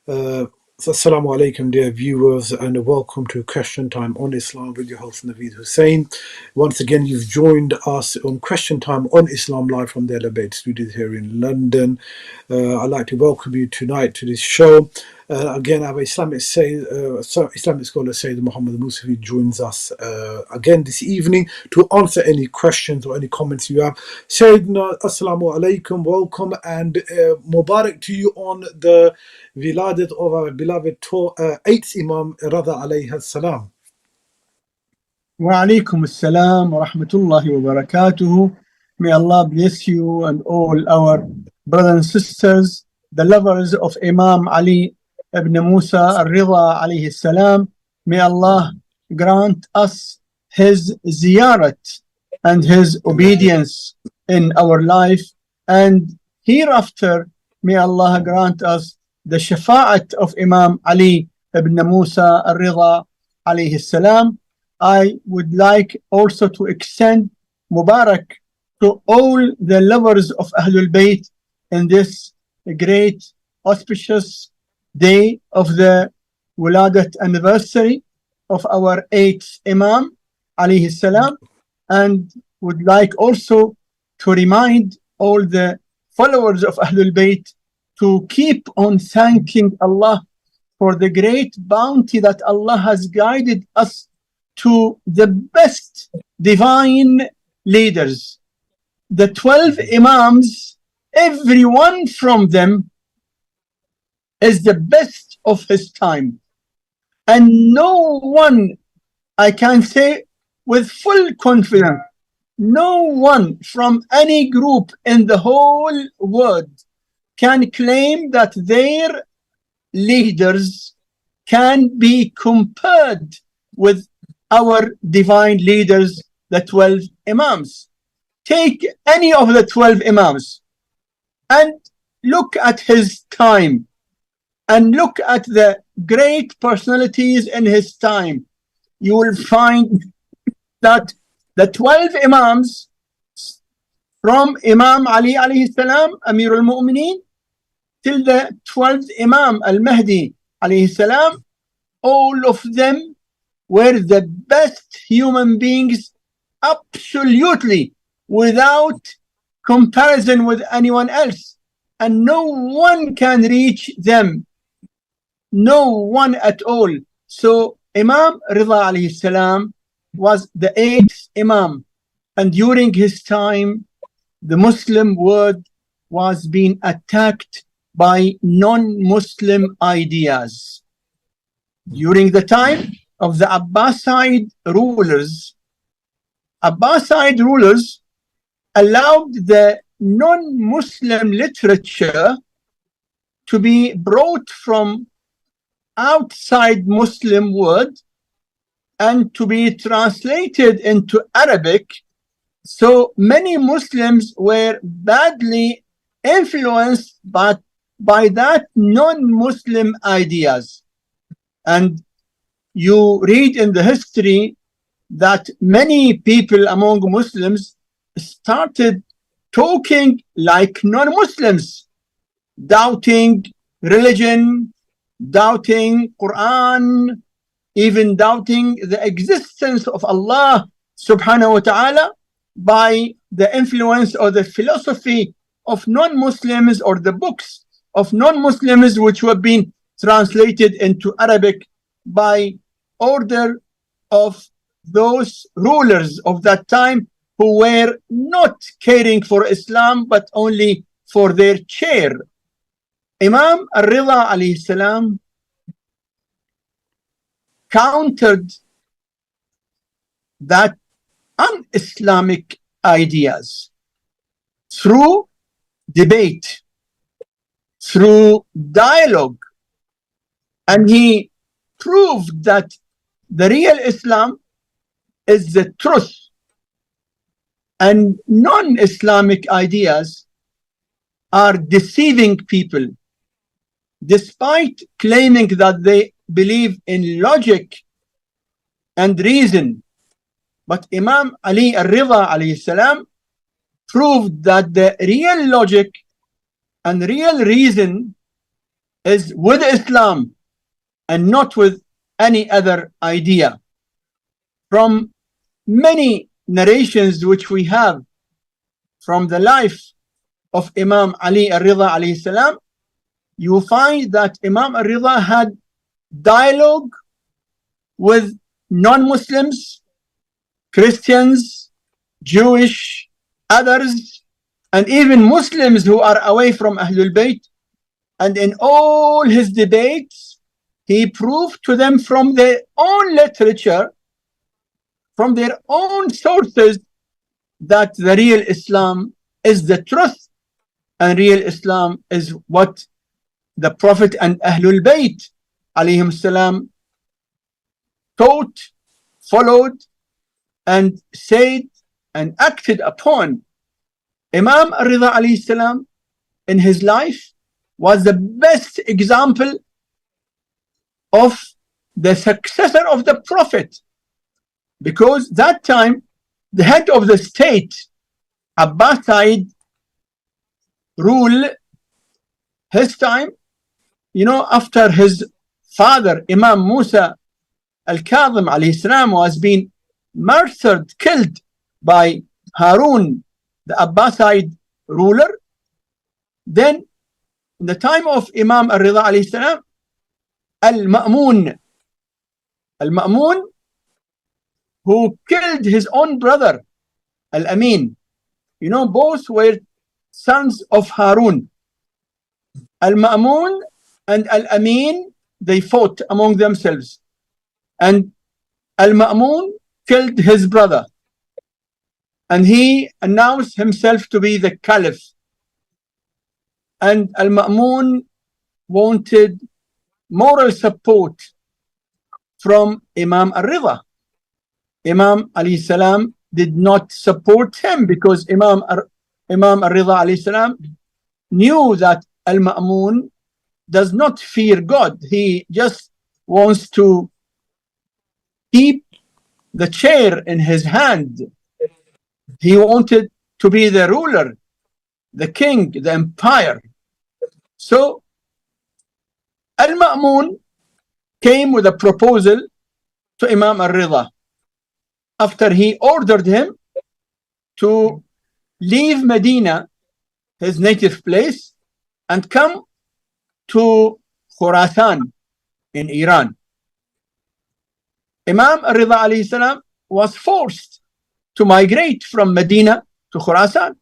Uh, Assalamu alaikum, dear viewers, and welcome to Question Time on Islam with your host Naveed Hussain. Once again, you've joined us on Question Time on Islam live from the Ahlebait studios here in London. I'd like to welcome you tonight to this show. Again, our Islamic scholar Syed Muhammad Musawi joins us again this evening to answer any questions or any comments you have. Sayyidina, Assalamu alaikum, welcome, and Mubarak to you on the Wiladat of our beloved 8th Imam Raza alayhi salam. Wa alaikum assalam wa rahmatullahi wa barakatuhu. May Allah bless you and all our brothers and sisters, the lovers of Imam Ali ibn Musa al-Ridha alayhi salam. May Allah grant us his ziyarat and his obedience in our life, and hereafter may Allah grant us the shafa'at of Imam Ali ibn Musa al-Ridha alayhi salam. I would like also to extend Mubarak to all the lovers of Ahlul Bayt in this great auspicious day of the Wiladat anniversary of our 8th Imam alayhi salam, and would like also to remind all the followers of Ahlul Bayt to keep on thanking Allah for the great bounty that Allah has guided us to the best divine leaders. The 12 Imams, every one from them is the best of his time. And no one, I can say with full confidence, no one from any group in the whole world can claim that their leaders can be compared with our divine leaders, the 12 Imams. Take any of the 12 Imams and look at his time and look at the great personalities in his time. You will find that the 12 Imams, from Imam Ali alayhi salam, Amir al-Mu'mineen, till the 12th Imam al-Mahdi alayhi salam, all of them were the best human beings, absolutely, without comparison with anyone else. And no one can reach them. No one at all. So Imam Ridha alayhi salam was the 8th Imam. And during his time, the Muslim world was being attacked by non-Muslim ideas. During the time of the Abbasid rulers allowed the non-Muslim literature to be brought from outside Muslim world and to be translated into Arabic. So many Muslims were badly influenced by that non-Muslim ideas. And you read in the history that many people among Muslims started talking like non-Muslims, doubting religion, doubting Quran, even doubting the existence of Allah subhanahu wa ta'ala by the influence or the philosophy of non-Muslims or the books of non-Muslims which were being translated into Arabic by order of those rulers of that time who were not caring for Islam but only for their chair. Imam al-Ridha alayhi salam countered that un-Islamic ideas through debate, through dialogue, and he proved that the real Islam is the truth, and non-Islamic ideas are deceiving people despite claiming that they believe in logic and reason. But Imam Ali al-Ridha alayhi salam proved that the real logic and real reason is with Islam and not with any other idea. From many narrations which we have from the life of Imam Ali al-Ridha alayhi salam, you find that Imam al-Ridha had dialogue with non-Muslims, Christians, Jewish, others, and even Muslims who are away from Ahlul Bayt. And in all his debates, he proved to them from their own literature, from their own sources, that the real Islam is the truth, and real Islam is what the Prophet and Ahlul Bayt alayhim salam taught, followed, and said and acted upon. Imam al-Ridha alayhi salam in his life was the best example of the successor of the Prophet, because that time the head of the state, Abbasid rule, his time, after his father Imam Musa al-Kadhim alayhi salam was being murdered, killed by Harun, the Abbasid ruler, then in the time of Imam al-Ridha alayhi salam, Al-Ma'mun, who killed his own brother, Al-Ameen. Both were sons of Harun. Al-Ma'mun and Al-Ameen, they fought among themselves. And Al-Ma'mun killed his brother. And he announced himself to be the caliph. And Al-Ma'mun wanted moral support from Imam al-Ridha. Imam alayhi salam did not support him, because Imam al-Ridha alayhi salam knew that Al-Ma'mun does not fear God. He just wants to keep the chair in his hand. He wanted to be the ruler, the king, the empire. So Al-Ma'mun came with a proposal to Imam al-Ridha after he ordered him to leave Medina, his native place, and come to Khurasan in Iran. Imam al-Ridha alayhi salam was forced to migrate from Medina to Khurasan.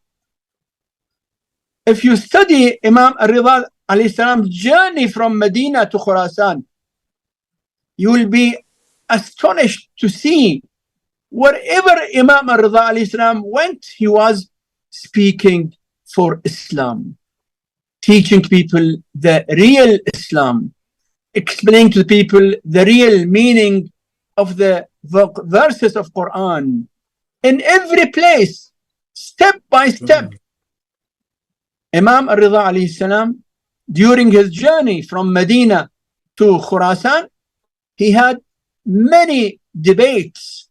If you study Imam al-Ridha alayhi salam's journey from Medina to Khurasan, you will be astonished to see wherever Imam al-Ridha alayhi salam went, he was speaking for Islam, teaching people the real Islam, explaining to people the real meaning of the verses of Quran. In every place, step by step, Imam al-Ridha alayhi salam, during his journey from Medina to Khurasan, he had many debates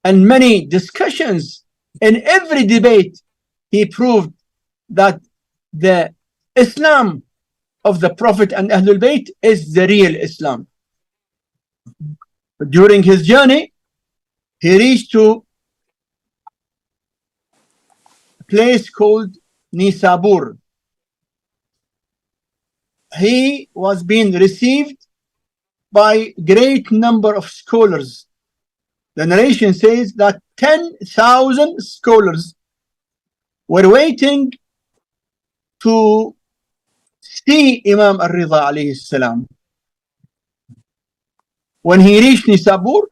and many discussions. In every debate, he proved that the Islam of the Prophet and Ahlul Bayt is the real Islam. During his journey, he reached to a place called Nisabur. He was being received by great number of scholars. The narration says that 10,000 scholars were waiting to see Imam al-Ridha alayhi salam. When he reached Nisabur,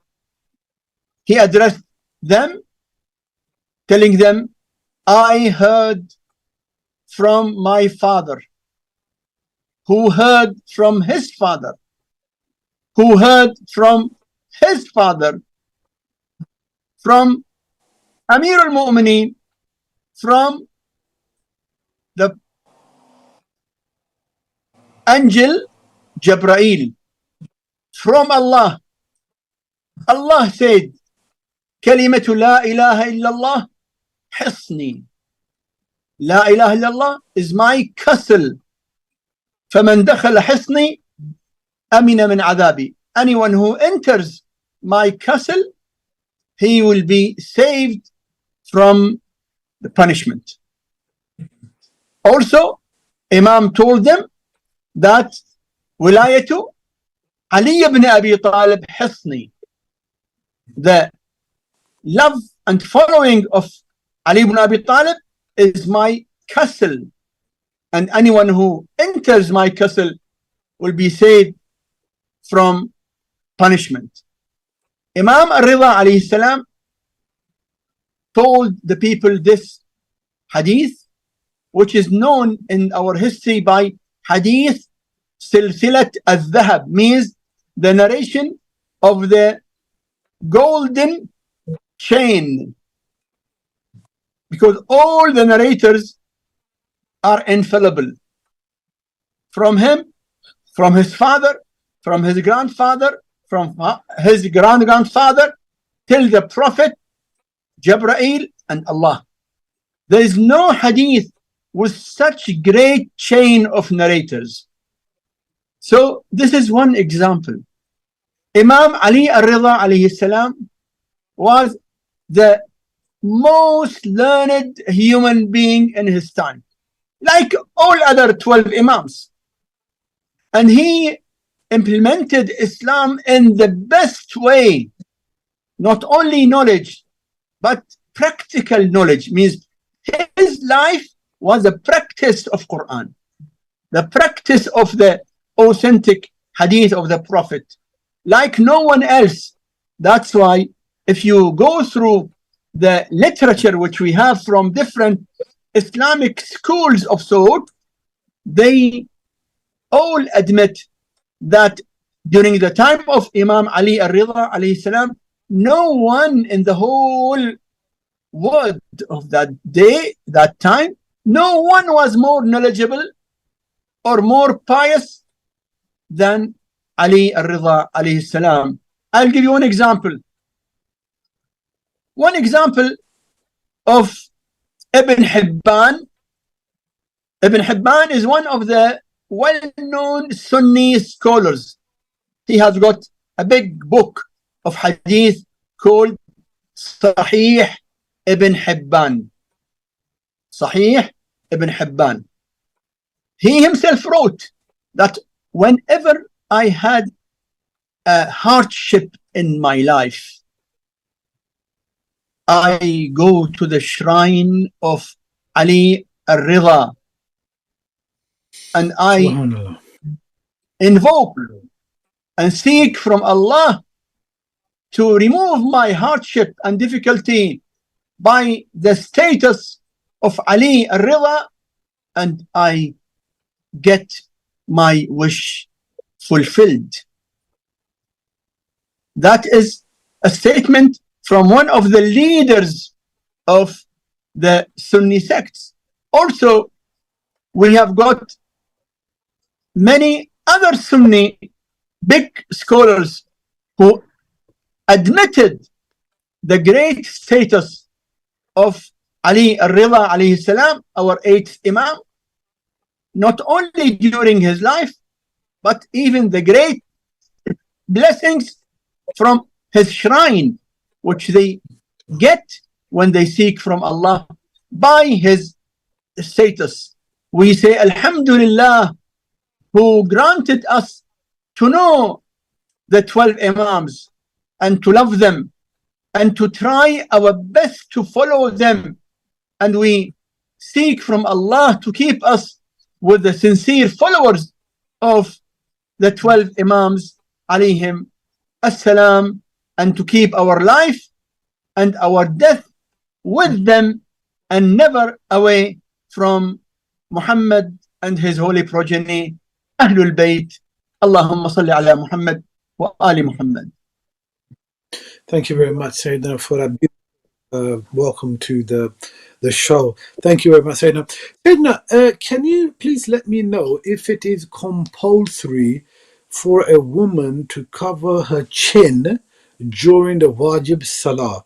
he addressed them, telling them, I heard from my father, who heard from his father, who heard from his father, from Amir al-Mu'mineen, from the angel Jibreel, from Allah. Allah said, Kalimatu la ilaha illallah hisni. La ilaha illallah is my castle. فَمَنْ دَخَلَ حِصْنِي أَمِنَ مِنْ عَذَابِي. Anyone who enters my castle, he will be saved from the punishment. Also, Imam told them that wilayatu Ali ibn Abi Talib Hisni, the love and following of Ali ibn Abi Talib is my castle, and anyone who enters my castle will be saved from punishment. Imam Ar-Ridha alayhi salam told the people this hadith, which is known in our history by hadith silsilat al-dhahab, means the narration of the golden chain, because all the narrators are infallible, from him, from his father, from his grandfather, from his grand-grandfather, till the Prophet, Jibreel, and Allah. There is no hadith with such great chain of narrators. So this is one example. Imam Ali Ar-Ridha alayhi salam was the most learned human being in his time, like all other 12 Imams. And he implemented Islam in the best way. Not only knowledge, but practical knowledge, means his life was a practice of Quran, the practice of the authentic hadith of the Prophet, like no one else. That's why if you go through the literature which we have from different Islamic schools of thought, they all admit that during the time of Imam Ali Ar-Ridha alayhi salam, no one in the whole world of that day, that time, no one was more knowledgeable or more pious than Ali Ar-Ridha alayhi salam. I'll give you one example. One example of Ibn Hibban. Ibn Hibban is one of the well-known Sunni scholars. He has got a big book of hadith called Sahih Ibn Hibban. Sahih Ibn Hibban. He himself wrote that whenever I had a hardship in my life, I go to the shrine of Ali Ar-Ridha and I invoke and seek from Allah to remove my hardship and difficulty by the status of Ali Ar-Ridha, and I get my wish fulfilled. That is a statement from one of the leaders of the Sunni sects. Also, we have got many other Sunni big scholars who admitted the great status of Ali Ar-Ridha alayhi salam, our 8th Imam, not only during his life, but even the great blessings from his shrine, which they get when they seek from Allah by his status. We say, Alhamdulillah, who granted us to know the 12 Imams and to love them and to try our best to follow them. And we seek from Allah to keep us with the sincere followers of the 12 Imams alayhim as-salam, and to keep our life and our death with them and never away from Muhammad and his holy progeny, Ahlebait. Allahumma salli ala Muhammad wa ali Muhammad. Thank you very much, Syed, for that. Welcome to the show. Thank you very much, Syed. Syed, can you please let me know if it is compulsory for a woman to cover her chin during the wajib salah?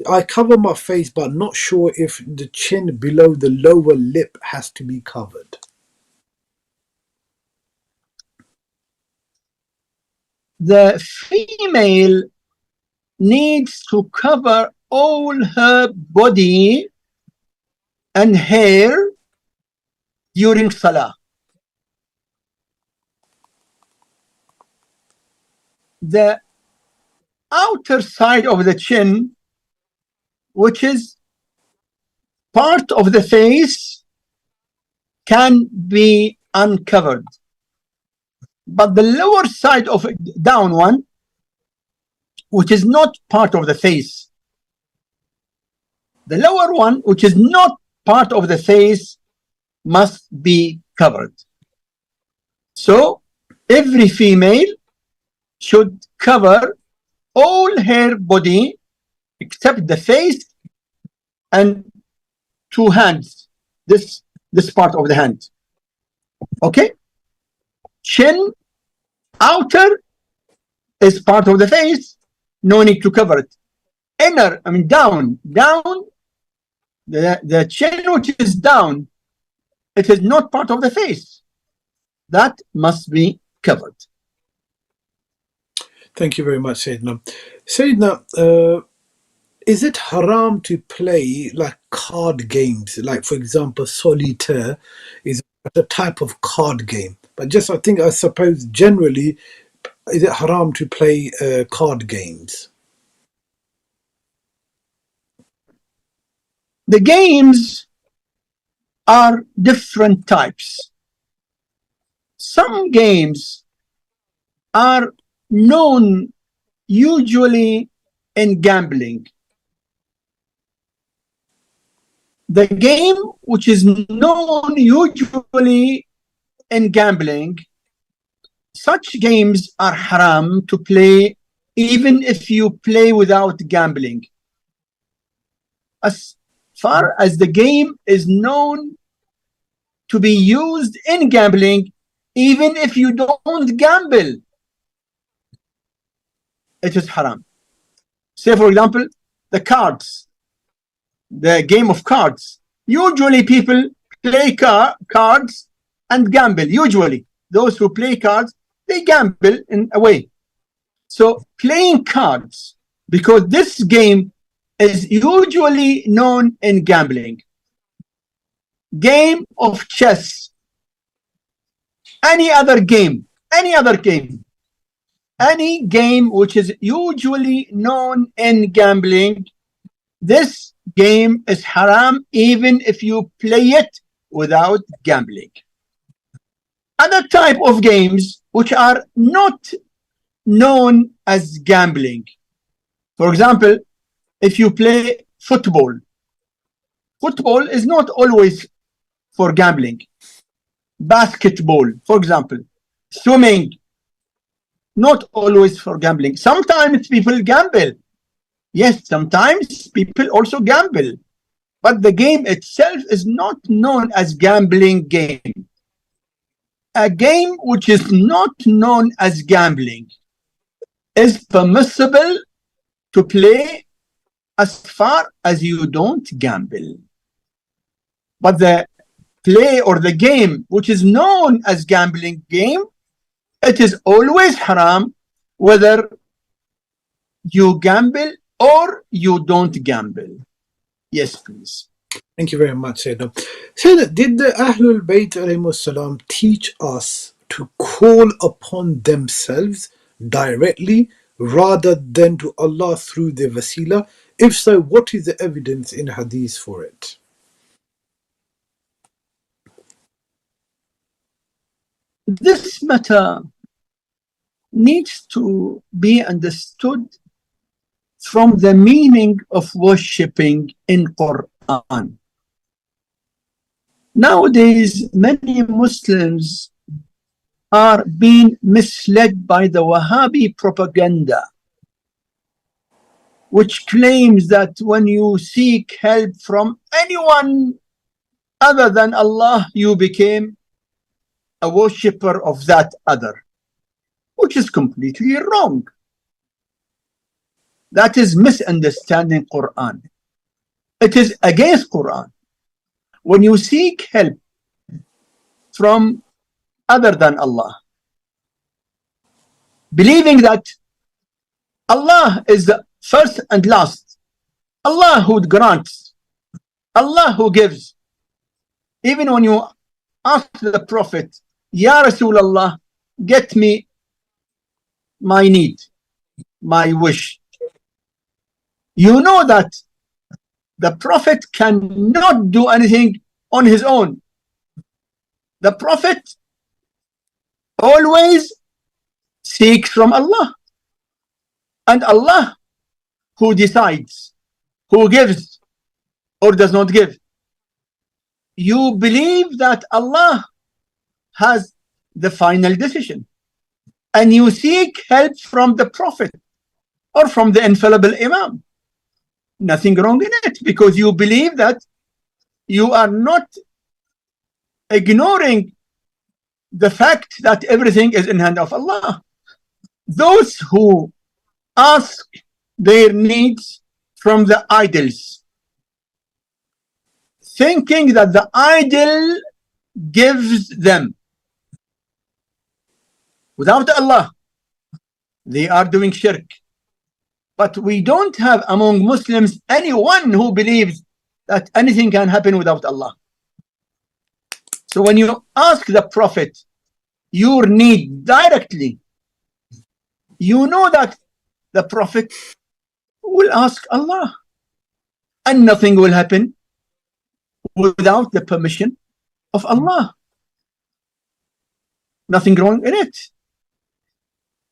I cover my face, but not sure if the chin below the lower lip has to be covered. the female needs to cover all her body and hair during Salah. The outer side of the chin, which is part of the face, can be uncovered, but the lower side of down one, which is not part of the face, the lower one, which is not part of the face, must be covered. So every female should cover all her body except the face and two hands, this part of the hand. Okay, chin outer is part of the face, no need to cover it. Inner, I mean down, the chin which is down, it is not part of the face, that must be covered. Thank you very much, Sayyidina. Sayyidina, is it haram to play like card games? Like, for example, solitaire is a type of card game. But just, I suppose, generally, is it haram to play card games? The games are different types. Some games are known usually in gambling. The game which is known usually in gambling, such games are haram to play even if you play without gambling. As far as the game is known to be used in gambling, even if you don't gamble, it is haram. Say, for example, the cards, the game of cards. Usually people play cards and gamble. Usually those who play cards, they gamble in a way. So playing cards, because this game is usually known in gambling. Game of chess, any game which is usually known in gambling, this game is haram even if you play it without gambling. Other type of games which are not known as gambling, for example, if you play football is not always for gambling. Basketball, for example, swimming, not always for gambling. Sometimes people gamble. Yes, sometimes people also gamble, but the game itself is not known as gambling game. A game which is not known as gambling is permissible to play as far as you don't gamble. But the play or the game which is known as gambling game, it is always haram whether you gamble or you don't gamble. Yes, please. Thank you very much, Sayyidina. Sayyidina, did the Ahlul Bayt alayhimussalam teach us to call upon themselves directly rather than to Allah through the wasila? If so, what is the evidence in hadith for it? This matter needs to be understood from the meaning of worshipping in Quran. Nowadays, many Muslims are being misled by the Wahhabi propaganda, which claims that when you seek help from anyone other than Allah, you became a worshipper of that other, which is completely wrong. That is misunderstanding Quran. It is against Quran. When you seek help from other than Allah, believing that Allah is the first and last, Allah who grants, Allah who gives. Even when you ask the Prophet, Ya Rasulullah, get me my need, my wish, you know that the Prophet cannot do anything on his own. The Prophet always seeks from Allah, and Allah who decides, who gives or does not give. You believe that Allah has the final decision, and you seek help from the Prophet or from the infallible Imam. Nothing wrong in it, because you believe that you are not ignoring the fact that everything is in the hand of Allah. Those who ask their needs from the idols, thinking that the idol gives them without Allah, they are doing shirk. But we don't have among Muslims anyone who believes that anything can happen without Allah. So when you ask the Prophet your need directly, you know that the Prophet will ask Allah, and nothing will happen without the permission of Allah. Nothing wrong in it.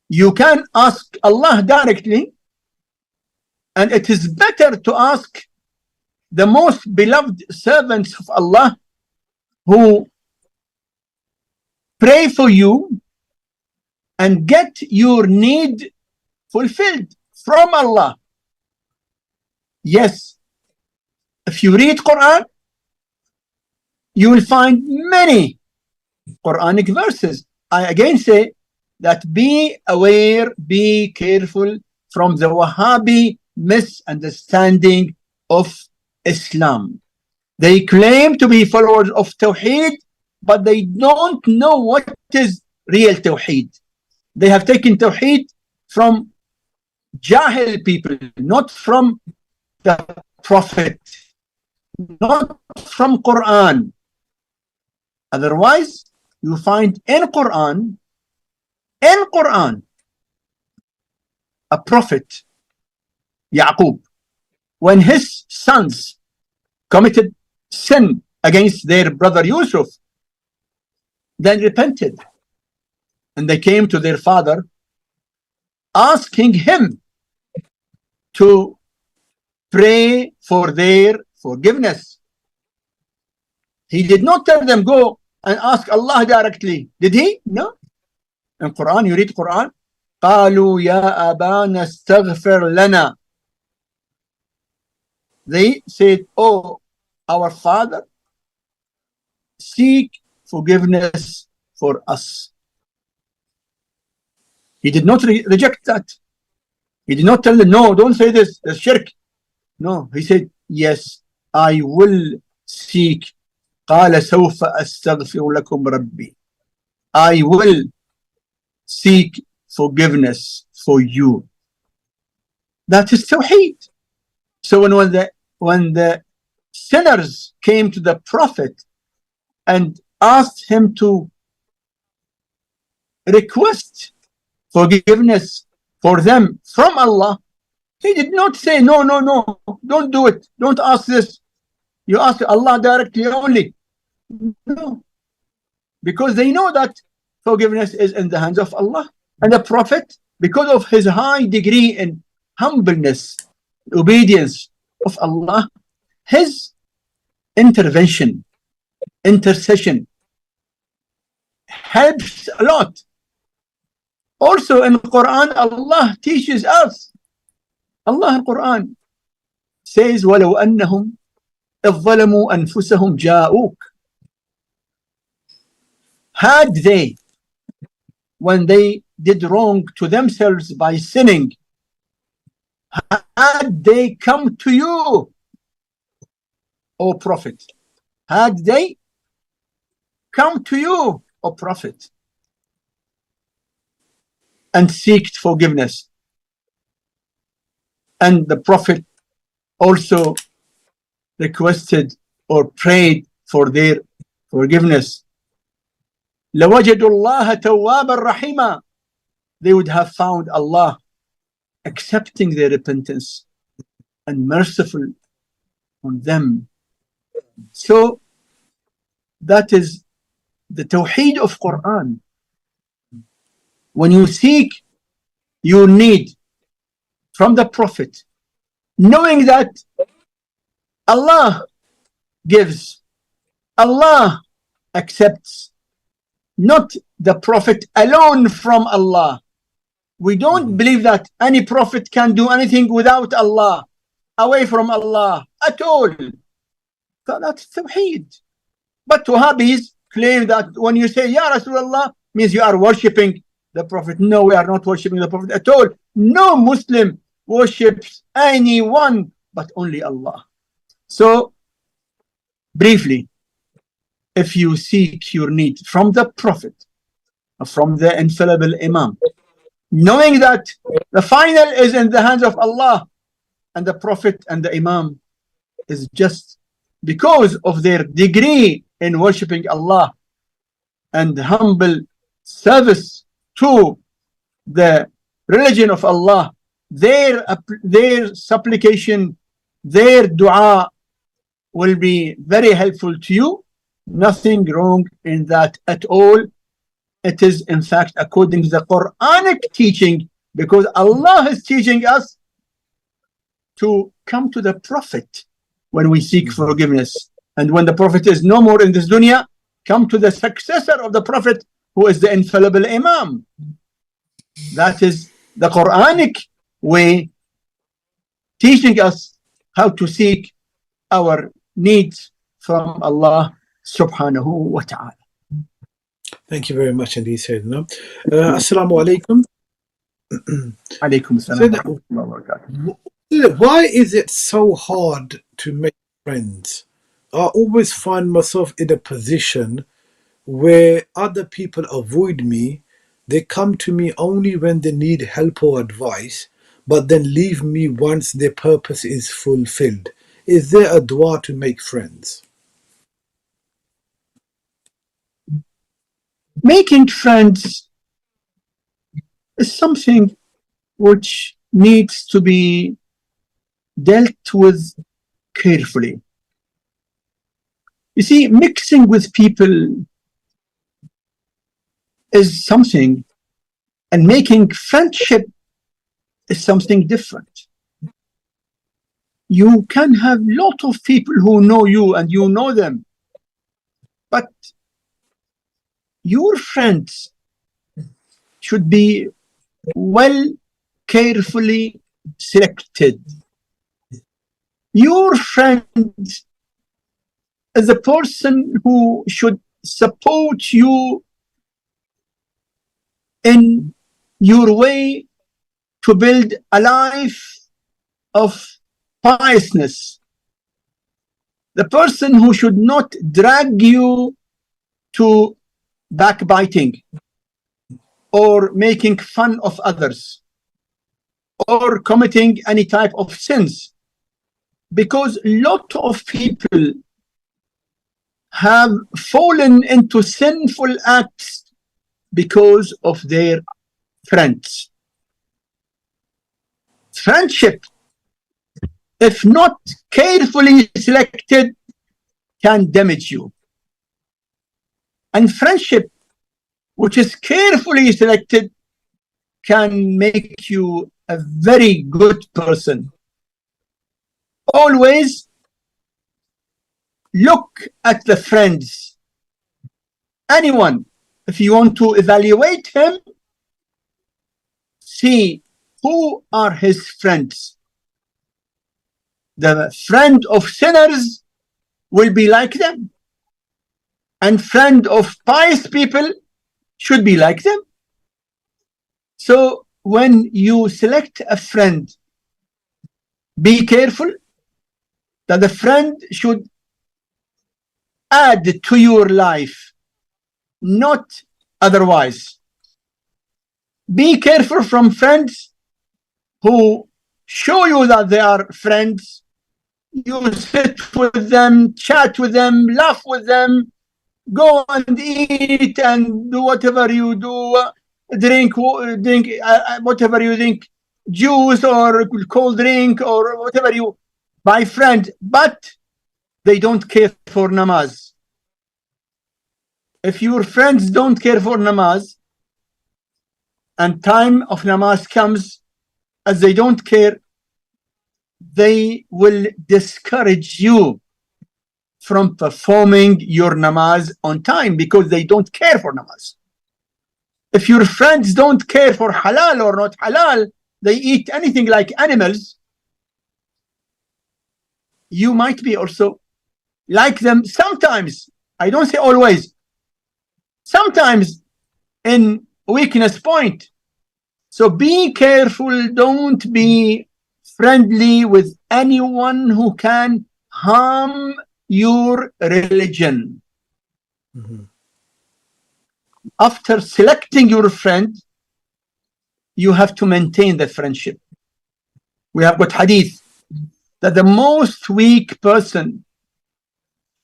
You can ask Allah directly, and it is better to ask the most beloved servants of Allah who pray for you and get your need fulfilled from Allah. Yes, if you read Quran, you will find many Quranic verses. I again say that be aware, be careful from the Wahhabi misunderstanding of Islam. They claim to be followers of Tawheed, but they don't know what is real Tawheed. They have taken Tawheed from Jahil people, not from the Prophet, not from Quran. Otherwise, you find in Quran, a prophet, Yaqub, when his sons committed sin against their brother Yusuf, then repented, and they came to their father asking him to pray for their forgiveness. He did not tell them go and ask Allah directly, did he? No. In Quran, you read Quran, قالوا يا أبانا استغفر لنا. They said, oh, our father, seek forgiveness for us. He did not reject that. He did not tell them, no, don't say this, that's shirk. No, he said, yes, I will seek. قال سوف أستغفر لكم ربي. I will seek forgiveness for you. That is Tawheed. So when the sinners came to the Prophet and asked him to request forgiveness for them from Allah, he did not say, no, no, no, don't do it. Don't ask this. You ask Allah directly only. No. Because they know that forgiveness is in the hands of Allah. And the Prophet, because of his high degree in humbleness, obedience of Allah, his intervention, intercession helps a lot. Also in Quran, Allah teaches us. Allah in Quran says, وَلَوْ أَنَّهُمْ إِذْ ظَلَمُوا أَنفُسَهُمْ جَاءُوكَ. Had they, when they did wrong to themselves by sinning, had they come to you, O Prophet, had they come to you, O Prophet, and seek forgiveness. And the Prophet also requested or prayed for their forgiveness. لَوَجَدُوا اللَّهَ تَوَّابًا رَحِيمًا. They would have found Allah accepting their repentance and merciful on them. So that is the Tawheed of Quran. When you seek your need from the Prophet, knowing that Allah gives, Allah accepts, not the Prophet alone from Allah. We don't believe that any Prophet can do anything without Allah, away from Allah at all. So that's Tawheed. But Wahhabis claim that when you say Ya Rasulullah, means you are worshipping the Prophet. No, we are not worshipping the Prophet at all. No Muslim worships anyone but only Allah. So briefly, if you seek your need from the Prophet, from the infallible Imam, knowing that the final is in the hands of Allah, and the Prophet and the Imam is just because of their degree in worshipping Allah and humble service to the religion of Allah, their supplication, their dua will be very helpful to you. Nothing wrong in that at all. It is in fact according to the Quranic teaching, because Allah is teaching us to come to the Prophet when we seek forgiveness. And when the Prophet is no more in this dunya, come to the successor of the Prophet, who is the infallible Imam. That is the Quranic way, teaching us how to seek our needs from Allah subhanahu wa ta'ala. Thank you very much indeed, Syed. Assalamu alaikum. Alaykum Syed, why is it so hard to make friends? I always find myself in a position where other people avoid me. They come to me only when they need help or advice, but then leave me once their purpose is fulfilled. Is there a dua to make friends? Making friends is something which needs to be dealt with carefully. You see, mixing with people is something, and making friendship is something different. You can have a lot of people who know you and you know them, but your friends should be well, carefully selected. Your friend is a person who should support you in your way to build a life of piousness. The person who should not drag you to backbiting or making fun of others or committing any type of sins, because a lot of people have fallen into sinful acts because of their friends. Friendship, if not carefully selected, can damage you. And friendship, which is carefully selected, can make you a very good person. Always look at the friends. Anyone, if you want to evaluate him, see who are his friends. The friend of sinners will be like them, and friend of pious people should be like them. So when you select a friend, be careful that the friend should add to your life, not otherwise. Be careful from friends who show you that they are friends. You sit with them, chat with them, laugh with them, go and eat and do whatever you do, drink whatever you drink, juice or cold drink or whatever you buy friend, but they don't care for namaz. If your friends don't care for namaz and time of namaz comes, as they don't care, they will discourage you from performing your namaz on time because they don't care for namaz. If your friends don't care for halal or not halal, they eat anything like animals, you might be also like them sometimes. I don't say always. Sometimes in weakness point. So be careful. Don't be friendly with anyone who can harm your religion. After selecting your friend, you have to maintain the friendship. We have got hadith that the most weak person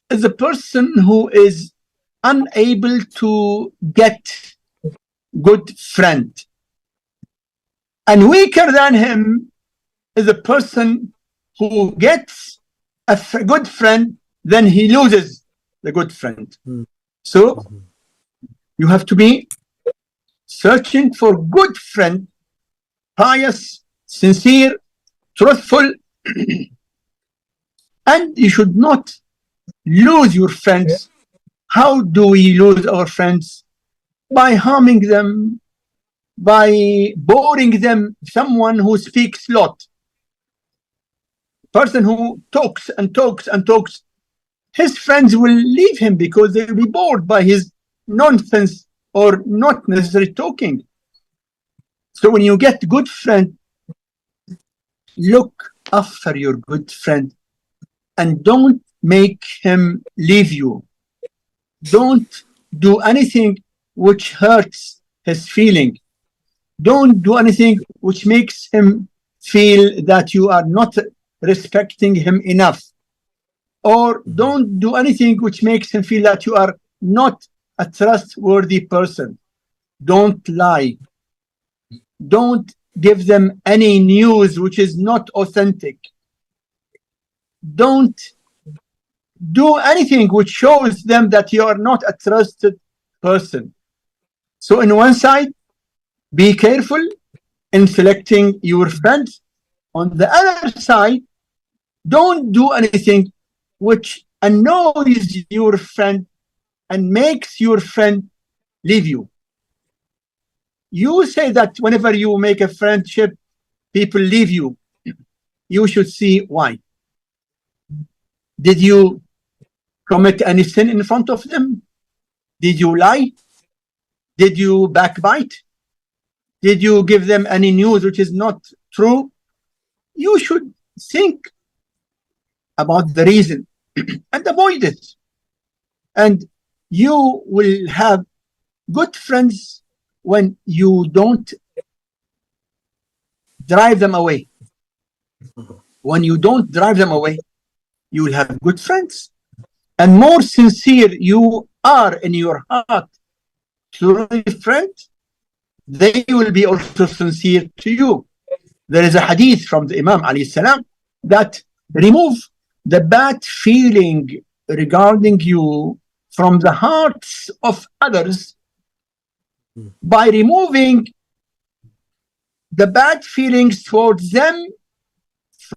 is a person who is unable to get good friend. And weaker than him is a person who gets a good friend, then he loses the good friend. So you have to be searching for good friend, pious, sincere, truthful, and you should not lose your friends. How do we lose our friends? By harming them, by boring them. Someone who speaks a lot, person who talks and talks and talks, his friends will leave him because they'll be bored by his nonsense or not necessary talking. So when you get good friend, look after your good friend and don't make him leave you. Don't do anything which hurts his feeling. Don't do anything which makes him feel that you are not respecting him enough. Or don't do anything which makes him feel that you are not a trustworthy person. Don't lie. Don't give them any news which is not authentic. Don't do anything which shows them that you are not a trusted person. So on one side, be careful in selecting your friends. On the other side, don't do anything which annoys your friend and makes your friend leave you. You say that whenever you make a friendship, people leave you. You should see why. Did you commit any sin in front of them? Did you lie? Did you backbite? Did you give them any news which is not true? You should think about the reason and avoid it. And you will have good friends when you don't drive them away. When you don't drive them away, you will have good friends. And more sincere you are in your heart to a friend, they will be also sincere to you. There is a hadith from the Imam alayhi salam that remove the bad feeling regarding you from the hearts of others by removing the bad feelings towards them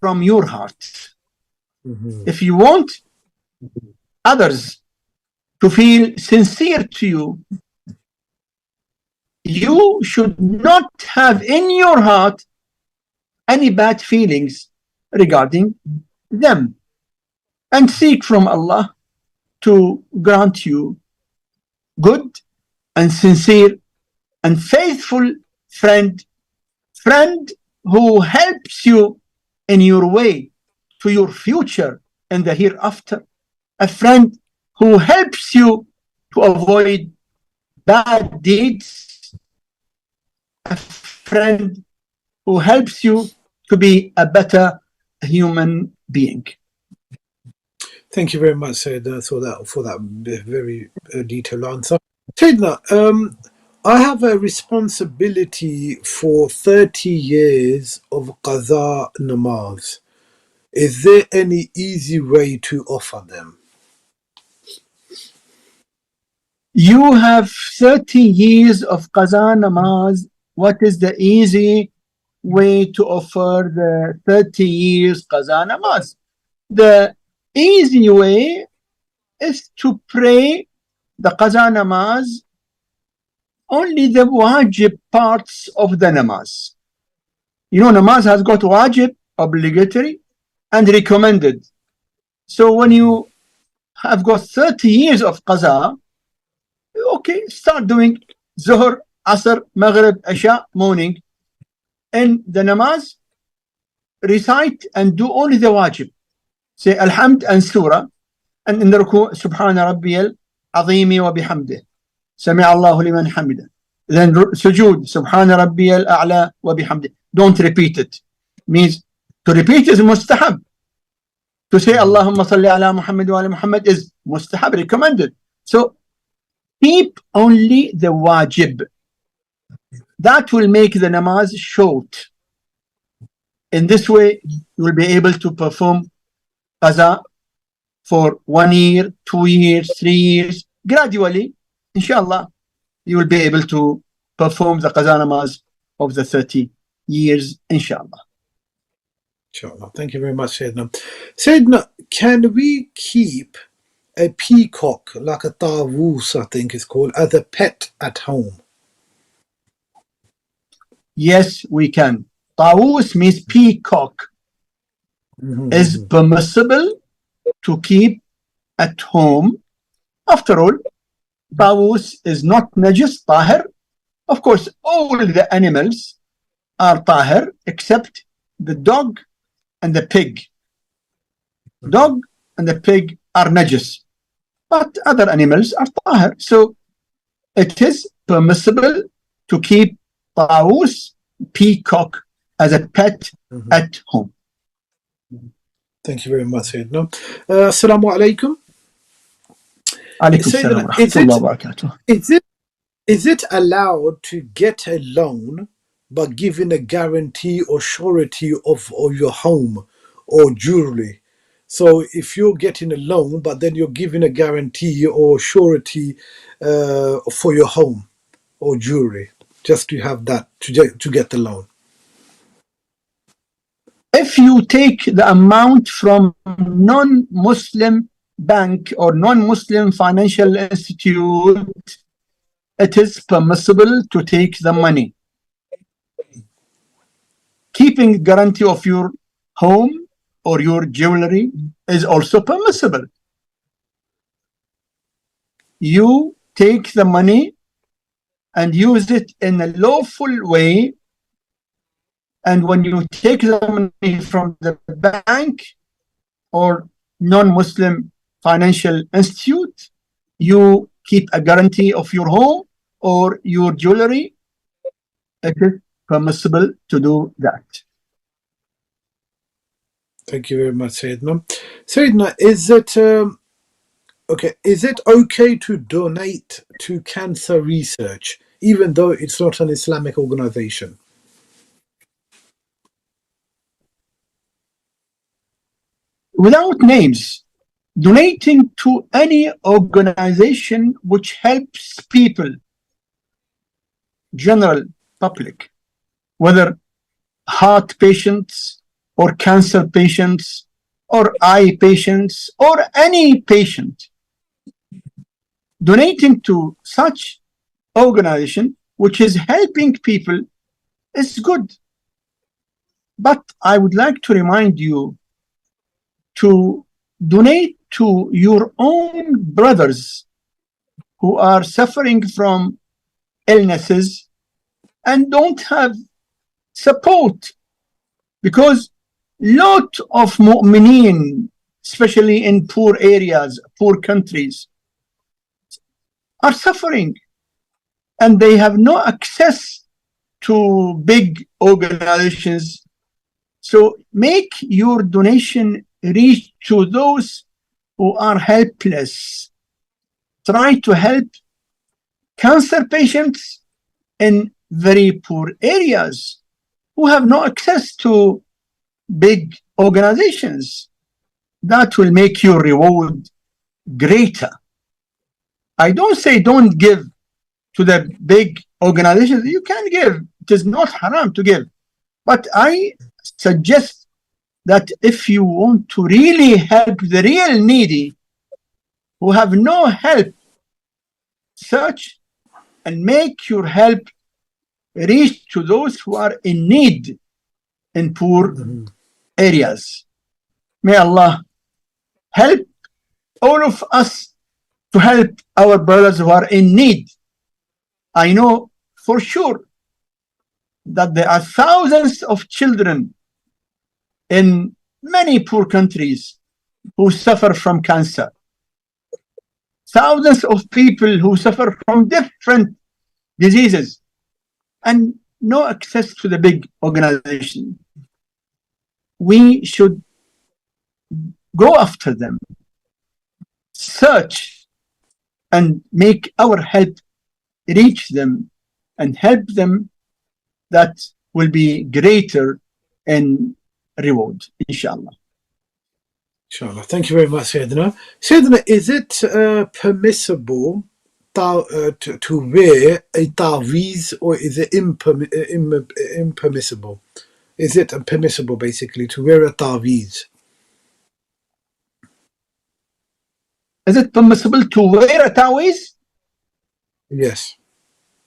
from your heart. If you want others to feel sincere to you, you should not have in your heart any bad feelings regarding them, and seek from Allah to grant you good and sincere and faithful friend who helps you in your way to your future and the hereafter, a friend who helps you to avoid bad deeds a friend who helps you to be a better human being. Thank you very much, Syed, for that very detailed answer. Sayyidina, I have a responsibility for 30 years of qaza namaz. Is there any easy way to offer them? You have 30 years of qaza namaz. What is the easy way to offer the 30 years qaza namaz? The easy way is to pray the qaza namaz, only the wajib parts of the namaz. You know, namaz has got wajib, obligatory, and recommended. So when you have got 30 years of qaza, okay, start doing Zuhr, Asr, Maghrib, Isha, morning. In the namaz, recite and do only the wajib. Say Alhamd and Surah. And in the ruku, Subhana Rabbiyal Azimi wa bihamdih. Sami Allahu liman hamida. Then sujood, Subhana Rabbiyal A'la wa bihamdih. Don't repeat it. Means to repeat is mustahab. To say Allahumma salli ala Muhammad wa ala Muhammad is mustahab, recommended. So keep only the wajib. That will make the namaz short. In this way, you will be able to perform qaza for 1 year, 2 years, 3 years. Gradually, inshallah, you will be able to perform the qaza namaz of the 30 years, inshallah. Inshallah. Thank you very much, Sayyidina. Sayyidina, can we keep a peacock, like a tawus, I think it's called, as a pet at home? Yes, we can. Tawus means peacock. Is permissible to keep at home. After all, tawus is not najis, tahir. Of course, all the animals are tahir except the dog and the pig. Dog and the pig are najis, but other animals are tahir. So it is permissible to keep tawus, peacock, as a pet at home. Thank you very much, Sayyidina. Assalamu alaikum. Alaikum salam wa rahmatullahi wa barakatuh. Is it allowed to get a loan by giving a guarantee or surety of your home or jewelry? So if you're getting a loan, but then you're giving a guarantee or surety for your home or jewelry, just to have that to get the loan. If you take the amount from non-Muslim bank or non-Muslim financial institute, it is permissible to take the money. Keeping guarantee of your home or your jewelry is also permissible. You take the money and use it in a lawful way. And when you take the money from the bank or non-Muslim financial institute, you keep a guarantee of your home or your jewelry. It is permissible to do that. Thank you very much, Sayyidina. Sayyidina, is it okay to donate to cancer research, even though it's not an Islamic organization? Without names, donating to any organization which helps people, general public, whether heart patients or cancer patients or eye patients or any patient, donating to such organization which is helping people is good. But I would like to remind you to donate to your own brothers who are suffering from illnesses and don't have support, because lot of mu'mineen, especially in poor areas, poor countries, are suffering and they have no access to big organizations. So make your donation reach to those who are helpless. Try to help cancer patients in very poor areas who have no access to big organizations. That will make your reward greater. I don't say don't give to the big organizations. You can give. It is not haram to give. But I suggest that if you want to really help the real needy who have no help, search and make your help reach to those who are in need in poor areas. May Allah help all of us to help our brothers who are in need. I know for sure that there are thousands of children in many poor countries who suffer from cancer. Thousands of people who suffer from different diseases and no access to the big organization. We should go after them, search, and make our help reach them and help them. That will be greater in reward, inshallah. Inshallah. Thank you very much, Sayyidina. Sayyidina, is it permissible to wear a ta'weez, or is it impermissible? Is it permissible, basically, to wear a ta'weez? Is it permissible to wear a ta'weez? Yes.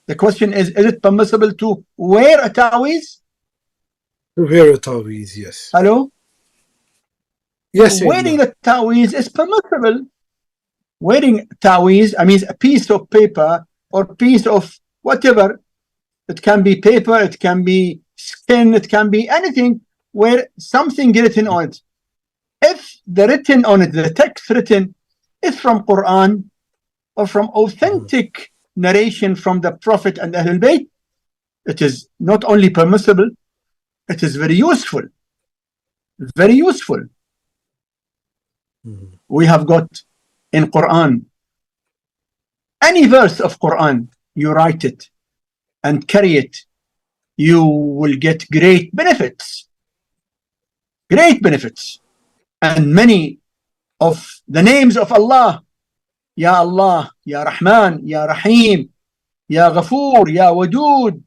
The question is it permissible to wear a ta'weez? To wear a ta'weez, yes. Hello? Yes, wearing the ta'weez is permissible. Wearing ta'weez, I mean a piece of paper or piece of whatever. It can be paper, it can be skin, it can be anything where something written on it. If the written on it, the text written, is from Quran or from authentic narration from the Prophet and Ahlebait, it is not only permissible, it is very useful. Very useful. We have got in Quran, any verse of Quran, you write it and carry it, you will get great benefits. Great benefits. And many of the names of Allah, Ya Allah, Ya Rahman, Ya Rahim, Ya Ghafoor, Ya Wadud,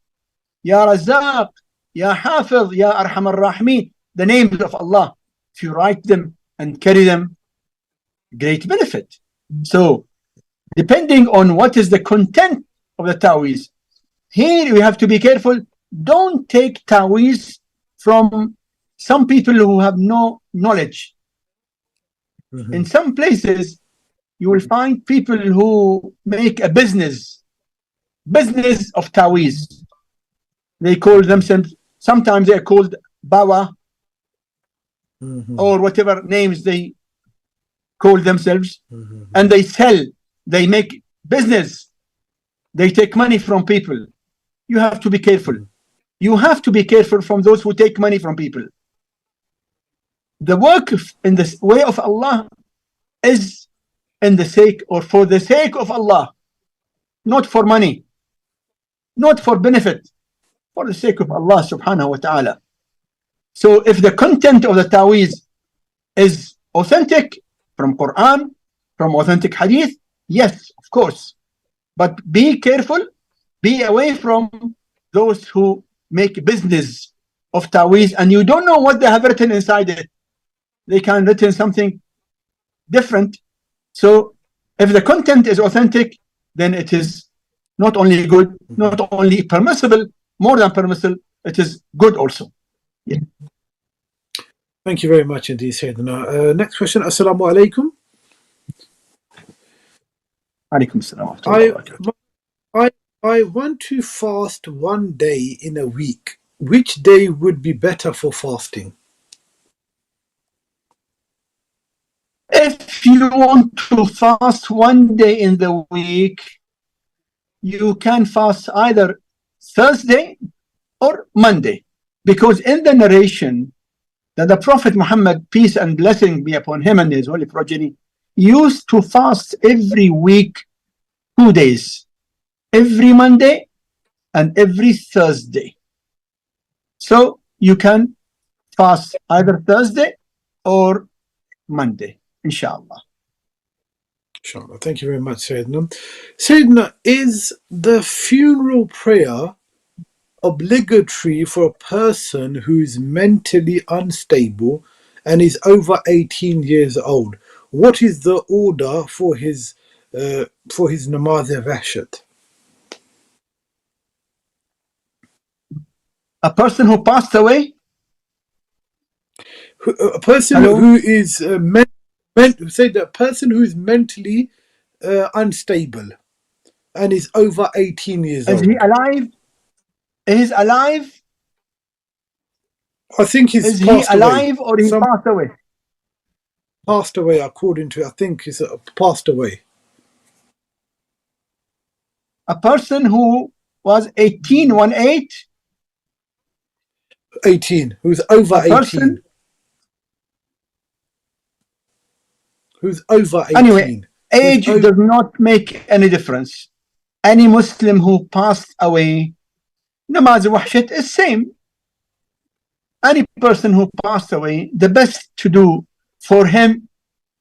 Ya Razaq, Ya Hafiz, Ya Arham Ar-Rahmin, the names of Allah, if you write them and carry them, great benefit. So depending on what is the content of the ta'weez, here we have to be careful. Don't take ta'weez from some people who have no knowledge. In some places you will find people who make a business of ta'weez. They call themselves, sometimes they are called bawa, or whatever names they call themselves, and they sell, they make business, they take money from people. You have to be careful. You have to be careful from those who take money from people. The work in the way of Allah is in the sake or for the sake of Allah, not for money, not for benefit, for the sake of Allah subhanahu wa ta'ala. So if the content of the ta'weez is authentic from Quran, from authentic hadith, yes, of course. But be careful, be away from those who make business of ta'weez and you don't know what they have written inside it. They can written something different. So if the content is authentic, then it is not only good, not only permissible, more than permissible, it is good also. Yeah. Thank you very much indeed, Sayyidina. Next question. Assalamu alaikum. Alaikum assalam. I want to fast one day in a week. Which day would be better for fasting? If you want to fast one day in the week, you can fast either Thursday or Monday. Because in the narration that the Prophet Muhammad, peace and blessing be upon him and his holy progeny, used to fast every week 2 days, every Monday and every Thursday. So you can fast either Thursday or Monday, inshallah. Inshallah. Thank you very much, Sayyidina. Sayyidina, is the funeral prayer obligatory for a person who is mentally unstable and is over 18 years old? What is the order for his namaz al-Wahshat? A person who passed away? A person Hello? who is say that person who is mentally unstable and is over 18 years Is old. he alive? He's alive? I think he's Is he passed alive away. or he passed away? Passed away, according to, I think he's passed away. A person who was 18, 18, who's over a 18. person, Who's over 18. anyway, age does not make any difference. Any Muslim who passed away, namaz al-Wahshat is same. Any person who passed away, the best to do for him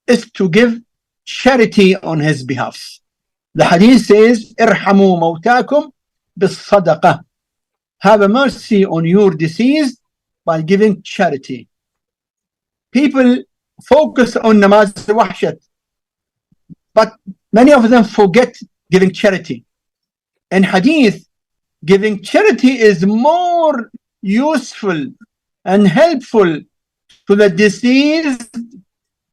is to give charity on his behalf. The hadith says, "Irhamu mawtakum bis-sadaqah." Have a mercy on your deceased by giving charity. People focus on namaz al-Wahshat, but many of them forget giving charity. In hadith, giving charity is more useful and helpful to the deceased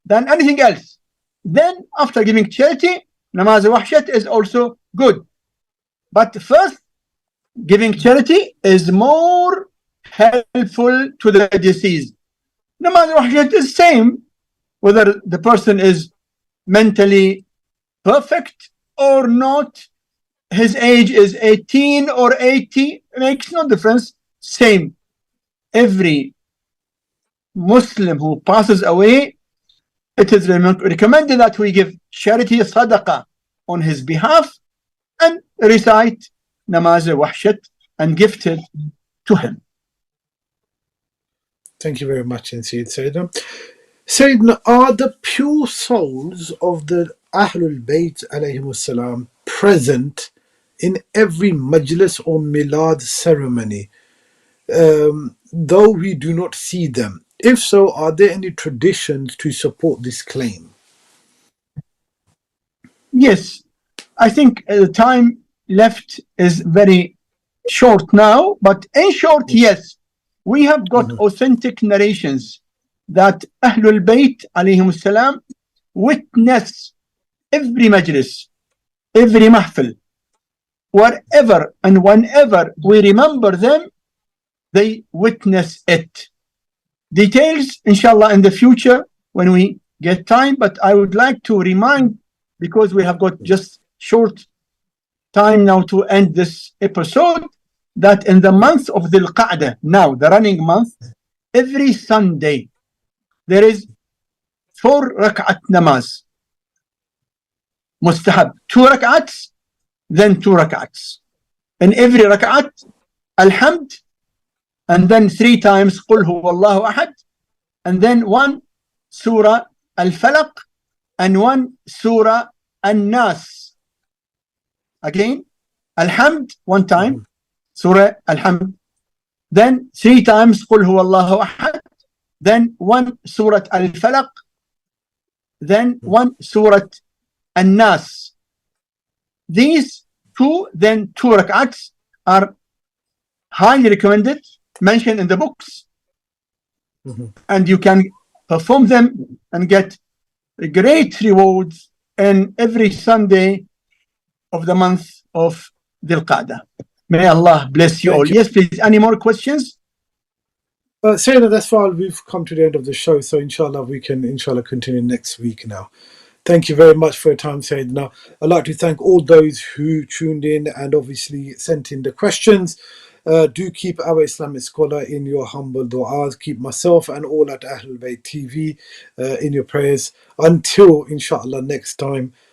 than anything else. Then after giving charity, namaz al-Wahshat is also good. But first, giving charity is more helpful to the deceased. Namaz al-Wahshat is same, whether the person is mentally perfect or not, his age is 18 or 80, makes no difference, same. Every Muslim who passes away, it is recommended that we give charity, sadaqah on his behalf and recite namaz al-Wahshat and gift it to him. Thank you very much, indeed, Sayyidina. Sayyidina, are the pure souls of the Ahlebait alayhimus salam present in every majlis or milad ceremony, though we do not see them? If so, are there any traditions to support this claim? Yes, I think the time left is very short now, but in short, yes, we have got authentic narrations that Ahlul Bayt alayhimus salam witness every majlis, every mahfil, wherever and whenever we remember them, they witness it. Details, inshallah, in the future when we get time, but I would like to remind, because we have got just short time now to end this episode, that in the month of Dhul Qa'dah, now the running month, every Sunday there is 4 rak'at namaz. Mustahab, 2 rak'ats, then 2 rak'ats. In every rak'at, alhamd, and then 3 times Qul huwallahu ahad, and then 1 surah al-Falaq, and 1 surah al-Nas. Again, alhamd 1 time, surah al-Hamd, then 3 times Qul huwallahu ahad, then 1 surah al-Falaq, then 1 surah al-Nas. These 2, then 2 rak'ats are highly recommended, mentioned in the books, and you can perform them and get great rewards in every Sunday of the month of Dhul Qa'dah. May Allah bless you all. Yes, please. Any more questions? Sayyidina, that's fine. We've come to the end of the show, so inshallah we can continue next week now. Thank you very much for your time, Sayyidina. I'd like to thank all those who tuned in and obviously sent in the questions. Do keep our Islamic scholar in your humble du'as. Keep myself and all at Ahlebait TV in your prayers. Until, inshallah, next time.